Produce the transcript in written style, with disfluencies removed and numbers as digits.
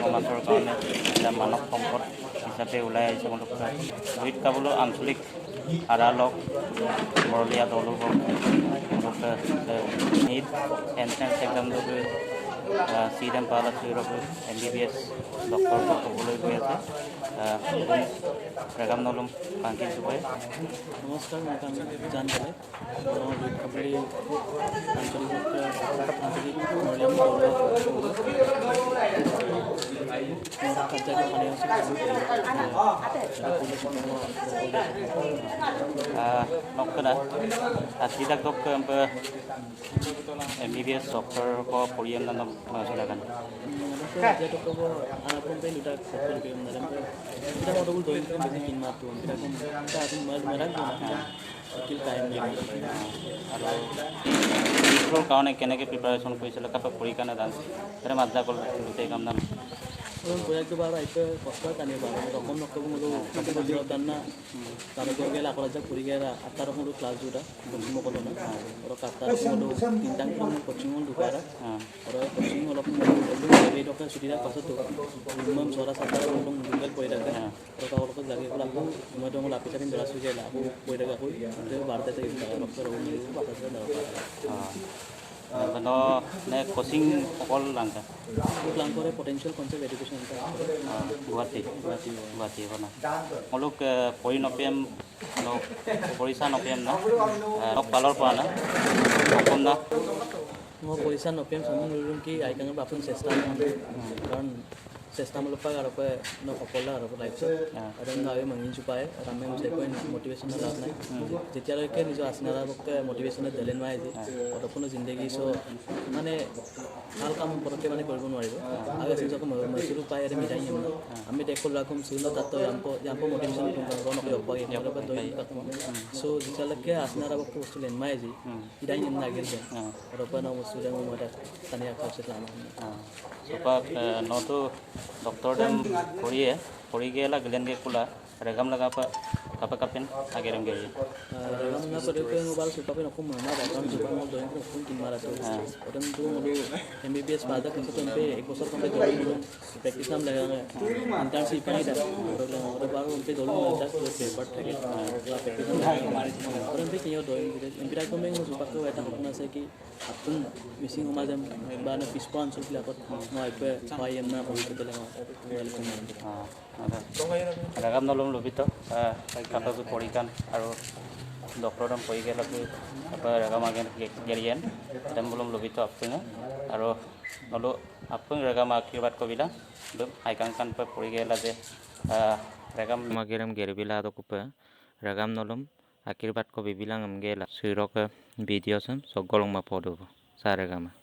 সমাজৰ কাৰণে এটা মানৱ সম্পদ হিচাপে ওলাই আহিছে ৰোহিত কাবুলো আঞ্চলিক আড়ালক বৰলীয়া দলো হওক নীট এন্ট্ৰেন্স এক্সাম सीट एम पाल MBBS डॉक्टर को कबले गई আছে रेगाम नलम कांकी सुबाई नमस्कार मैं जान गले ৰোহিত কাবুলি आंचलिक मरियम नौकना tidak dok MBBS डॉक्टर को परियम नाम silakan. Dia dok ko anak pun pengen udah dokter ke dalam kita mau dulu doin kan basic inmat tuh kita kan kita akan marah skill time nya আৰু কাৰণে কেনেকৈ preparation কৰিছিল কাপা পৰীক্ষা না ডান্স এৰে মাজা কল দুটাই কাম নাম proyek baru itu kostar kan ya baru rokom rokom itu nanti berdua tanah kalau kau gila kalau aja puri gila atar rokom itu kelas juga coaching mau kalau na orang atar rokom itu bintang rokom coaching mau dua orang coaching mau rokom itu dari dokter sudah pas itu minimum suara satar rokom juga poin ada orang kalau rokom lagi kalau aku cuma dong lapis tapi beras juga lah aku poin ada aku itu baru itu dokter rokom itu pas itu dah बनो ने coaching অকল লাংকা লাংকৰে potential concept education Guwahati বনা মলুক পৰি নপিএম লোক পৰিচা নপিএম না লক পালৰ পৰা না অকম না মই পৰিচা নপিএম সমান ৰুম কি আইকাঙৰ বাপুন চেষ্টা কাৰণ চেষ্টা মূলক আৰু পে ন সফলতা আৰু লাইফত আৰু নাৱে মংগিন চুপায় ৰামে মুছে কোই মোটিভেশন লাভ নাই যেতিয়ালৈকে নিজৰ আসনাৰাবকে মোটিভেশন দিলে নাই যে অতপূৰ্ণ জিন্দগী সো মানে ভাল কাম পৰকে মানে কৰিব নোৱাৰিব আগে সিজক মসুৰু পায় আৰু মিলাই আমি দেখল ৰাখম সুল তাত ইয়াম্পো মোটিভেশন কোন নকৰি অপাগে ইয়াৰ পৰা দই সো যেতিয়ালৈকে আসনাৰাবকে বস্তু লেন মাই যে ইদাই নিম লাগিল যে আৰু পৰা ন বস্তু যে মই তানিয়া খাইছে লাম সুপাক নটো डॉक्टर डम पढ़िए पढ़ी गया गलेन के कुला रेगम लगा पर कापेन आगे रंगे रेगम ना पर पे मोबाइल सुपा पे नकुम माना बागान सुपा मोल दोइन को फोन किन मारा तो ओदम तो मोलो MBBS बाद का तो पे एक बছर कम पे दोइन प्रैक्टिस नाम लगा इंटर्नशिप नहीं था और बार उन पे दोइन लगा तो पेपर थे प्रैक्टिस और पे कियो दोइन इंपिरा को में सुपा को eta अपना से कि अपन मिसिंग होमा जम बान पिस्पन सुल लागत মই पे पायम ना पहुंच के लगा वेलकम रेगाम नलम लबित कापाबो परीक्षान और डॉक्टर दम पढ़ी गया रेगाम आगे गेलियन दम बोलम लबित अपने और नलो अपन रेगाम आशीर्वाद कबिला आइकान कान पर पढ़ी गया जे रेगाम मागेरम गेरबिला दकुपे रेगाम नलम आशीर्वाद को बिबिलांग गेला सिरक वीडियो सन सगलंग मा पदो सा रेगामा